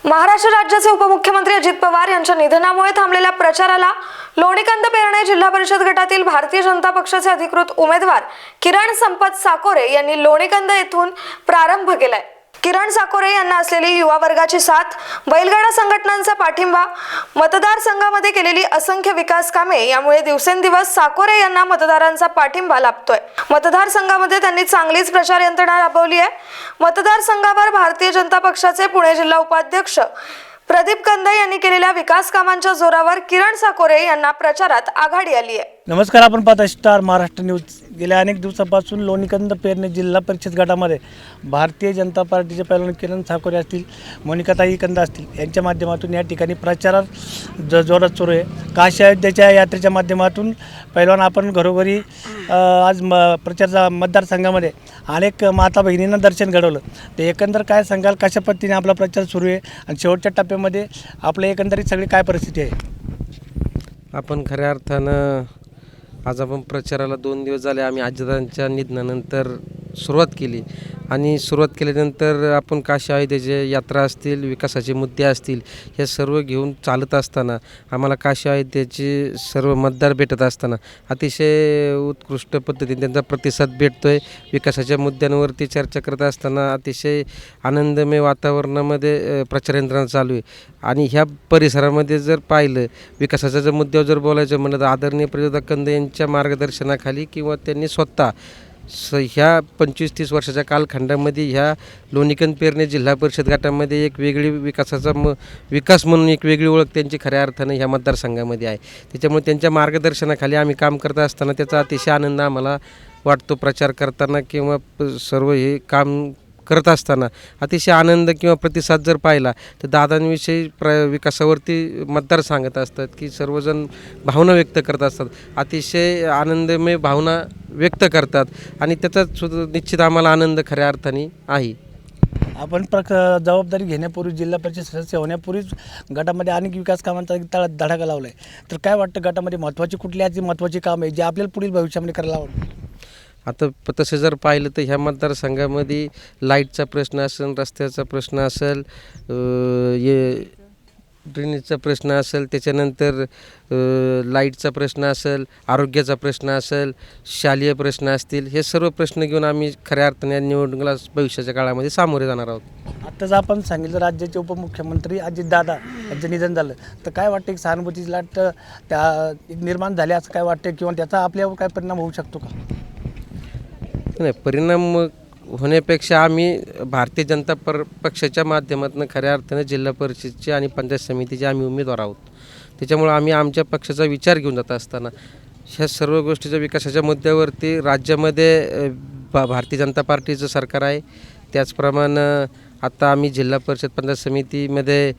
महाराष्ट्र राज्याचे उपमुख्यमंत्री अजित पवार यांच्या निधनामुळे थांबलेल्या प्रचाराला लोणीकांद पेरणे जिल्हा परिषद गटातील भारतीय जनता पक्षाचे अधिकृत उमेदवार किरण संपत साकोरे यांनी लोणीकांद येथून प्रारंभ केलाय। किरण साकोरे यांना असलेली युवा वर्गाची साथ, बैलगाडा संघटनांचा पाठिंबा, मतदारसंघामध्ये केलेली असंख्य विकास कामे यामुळे दिवसेंदिवस साकोरे यांना मतदारांचा पाठिंबा लाभतोय। मतदारसंघामध्ये त्यांनी चांगलीच प्रचार यंत्रणा राबवली आहे। मतदारसंघावर भारतीय जनता पक्षाचे पुणे जिल्हा उपाध्यक्ष प्रदीप कंद यांनी केलेल्या विकास कामांच्या जोरावर किरण साकोरे यांना प्रचारात आघाडी आली आहे। नमस्कार, आपण पाहता स्टार महाराष्ट्र न्यूज। गेल्या अनेक दिवसापासून लोणीकांद पेरणे जिल्हा परिषद गटामध्ये भारतीय जनता पार्टीचे पैलवान किरण साकोरे असतील, मोनिकाताई कंद असतील यांच्या माध्यमातून या ठिकाणी प्रचार जोरात सुरू आहे। काशी अयोध्येच्या यात्रेच्या माध्यमातून पैलवान आपण घरोघरी आज प्रचाराच्या मतदारसंघामध्ये अनेक माता बहिणींना दर्शन घडवलं। ते एकंदर काय सांगाल, कशा पद्धतीने आपला प्रचार सुरू आहे आणि शेवटच्या टप्प्यामध्ये आपल्या एकंदरीत सगळी काय परिस्थिती आहे? आपण खऱ्या अर्थानं आज आपण प्रचाराला 2 दिवस झाले। आम्ही आजीदादांच्या निधनानंतर सुरुवात केली आणि सुरुवात केल्यानंतर आपण काशी अयोध्येचे यात्रा असतील, विकासाचे मुद्दे असतील, हे सर्व घेऊन चालत असताना आम्हाला काशी अयोध्येचे सर्व मतदार भेटत असताना अतिशय उत्कृष्ट पद्धतीने त्यांचा प्रतिसाद भेटतो आहे। विकासाच्या मुद्द्यांवरती चर्चा करत असताना अतिशय आनंदमय वातावरणामध्ये प्रचार यंत्रणा चालू आहे। आणि ह्या परिसरामध्ये जर पाहिलं, विकासाच्या जर मुद्द्यावर जर बोलायचं म्हणलं तर आदरणीय प्रदीप कंद यांच्या मार्गदर्शनाखाली किंवा त्यांनी स्वतः ह्या 25-30 वर्षाच्या कालखंडामध्ये ह्या लोणीकांद पेरणे जिल्हा परिषद गटामध्ये एक वेगळी विकास म्हणून एक वेगळी ओळख त्यांची खऱ्या अर्थानं ह्या मतदारसंघामध्ये आहे। त्याच्यामुळे त्यांच्या मार्गदर्शनाखाली आम्ही काम करत असताना त्याचा अतिशय आनंद आम्हाला वाटतो। प्रचार करताना किंवा सर्व हे काम करत असताना अतिशय आनंद किंवा प्रतिसाद जर पाहिला तर दादांविषयी विकासावरती मतदार सांगत असतात की सर्वजण भावना व्यक्त करत असतात, अतिशय आनंदमय भावना व्यक्त करतात आणि त्याचा निश्चित आम्हाला आनंद खऱ्या अर्थाने आहे। आपण जबाबदारी घेण्यापूर्वी, जिल्हा परिषद सदस्य होण्यापूर्वीच गटामध्ये अनेक विकास कामांचा धडाका लावला आहे। तर काय वाटतं, गटामध्ये महत्त्वाची कुठली आज महत्त्वाची काम आहे जे आपल्याला पुढील भविष्यामध्ये करायला आवडेल? आता तसं जर पाहिलं तर ह्या मतदारसंघामध्ये लाईटचा प्रश्न असेल, रस्त्याचा प्रश्न असेल, ड्रेनेजचा प्रश्न असेल, त्याच्यानंतर लाईटचा प्रश्न असेल, आरोग्याचा प्रश्न असेल, शालेय प्रश्न असतील, हे सर्व प्रश्न घेऊन आम्ही खऱ्या अर्थाने निवडणुकीला भविष्याच्या काळामध्ये सामोरे जाणार आहोत। आत्ताच आपण सांगितलं राज्याचे उपमुख्यमंत्री अजितदादा यांचं निधन झालं, तर काय वाटतं, एक सहानुभूतीची लाट त्या निर्माण झाली असं काय वाटतं किंवा त्याचा आपल्यावर काय परिणाम होऊ शकतो का? नाही, परिणाम होण्यापेक्षा आम्ही भारतीय जनता पक्षाच्या माध्यमातून खऱ्या अर्थानं जिल्हा परिषदचे आणि पंचायत समितीचे आम्ही उमेदवार आहोत। त्याच्यामुळं आम्ही आमच्या पक्षाचा विचार घेऊन जात असताना ह्या सर्व गोष्टीच्या विकासाच्या मुद्द्यावरती राज्यामध्ये भारतीय जनता पार्टीचं सरकार आहे। त्याचप्रमाणे आता आम्ही जिल्हा परिषद पंचायत समितीमध्ये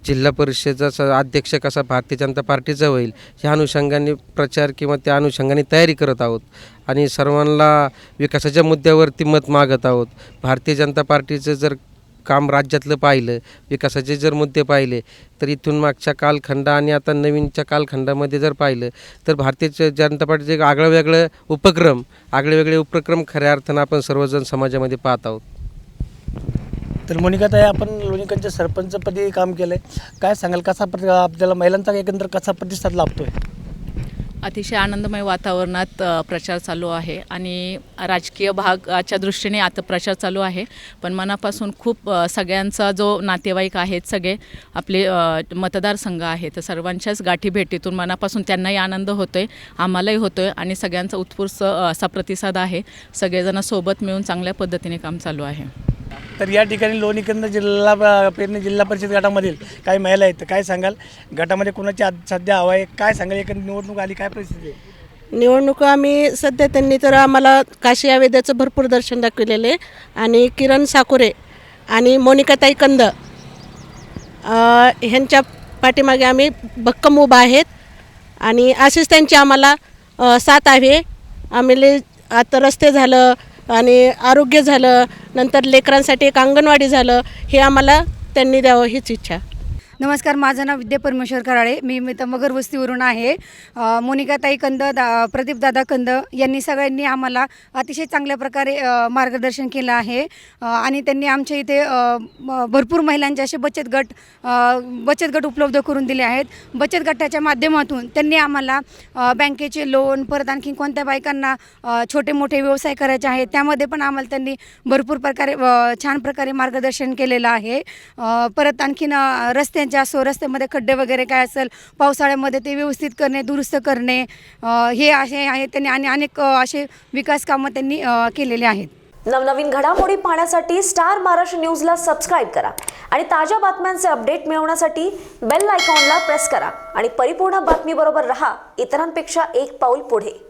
जिल्हा परिषदेचा अध्यक्ष कसा भारतीय जनता पार्टीचा होईल ह्या अनुषंगाने प्रचार किंवा त्या अनुषंगाने तयारी करत आहोत आणि सर्वांना विकासाच्या मुद्द्यावरती मत मागत आहोत। भारतीय जनता पार्टीचं जर काम राज्यातलं पाहिलं, विकासाचे जर मुद्दे पाहिले तर इथून मागच्या कालखंड आणि आता नवीनच्या कालखंडामध्ये जर पाहिलं तर भारतीय जनता पार्टीचे आगळेवेगळे उपक्रम खऱ्या अर्थानं आपण सर्वजण समाजामध्ये पाहत आहोत। तर मोनिकाताई, आपण लोणीकांदच्या सरपंचपदी काम केलं आहे, काय सांगाल, कसा आपल्याला महिलांचा एकंदर कसा प्रतिसाद लाभतो आहे? अतिशय आनंदमय वातावरणात प्रचार चालू आहे आणि राजकीय भागाच्या दृष्टीने आता प्रचार चालू आहे, पण मनापासून खूप सगळ्यांचा जो नातेवाईक आहेत, सगळे आपले मतदारसंघ आहे, तर सर्वांच्याच गाठी भेटीतून मनापासून त्यांनाही आनंद होतो आहे, आम्हालाही होतो आहे आणि सगळ्यांचा उत्स्फूर्त असा प्रतिसाद आहे। सगळेजण सोबत मिळून चांगल्या पद्धतीने काम चालू आहे। तर या ठिकाणी लोणीकांद पेरणे जिल्हा परिषद गटामधील काही महिला आहेत, तर काय सांगाल, गटामध्ये कोणाची सध्या हवा आहे, काय सांगाल, एक निवडणूक आली, काय परिस्थिती आहे? निवडणूक आम्ही सध्या त्यांनी तर आम्हाला काशी अयोध्येचं भरपूर दर्शन दाखवलेले आणि किरण साकोरे आणि मोनिकाताई कंद ह्यांच्या पाठीमागे आम्ही भक्कम उभा आहेत आणि अशीच त्यांची आम्हाला साथ आहे। आम्हाला आता रस्ते झालं आणि आरोग्य झालं, नंतर लेकरांसाठी एक अंगणवाडी झालं, हे आम्हाला त्यांनी द्यावं हीच इच्छा। नमस्कार, माझं नाव विद्या परमेश्वर कराळे. मी मगर वस्तीवरून आहे. मोनिकाताई कंद, प्रदीपदादा कंद यांनी सगळ्यांनी आम्हाला अतिशय चांगल्या प्रकारे मार्गदर्शन केलं आहे आणि त्यांनी आमच्या इथे भरपूर महिलांचे असे बचत गट उपलब्ध करून दिले आहेत. बचत गटाच्या माध्यमातून त्यांनी आम्हाला बँकेचे लोन, परत आणखी कोणत्या बायकांना छोटे मोठे व्यवसाय करायचे आहेत त्यामध्ये पण आम्हाला त्यांनी भरपूर प्रकारे छान प्रकारे मार्गदर्शन केलेलं आहे. परत आणखीन रस्त्यामध्ये खड्डे वगैरे काय असेल पावसाळ्यामध्ये ते व्यवस्थित करणे, दुरुस्त करणे, हे असे आहे त्यांनी आणि अनेक असे विकास कामं त्यांनी केलेले आहेत. नवनवीन घडामोडी पाहण्यासाठी स्टार महाराष्ट्र न्यूजला सबस्क्राईब करा आणि ताज्या बातम्यांचे अपडेट मिळवण्यासाठी बेल आयकॉनला प्रेस करा आणि परिपूर्ण बातमीबरोबर रहा, इतरांपेक्षा एक पाऊल पुढे.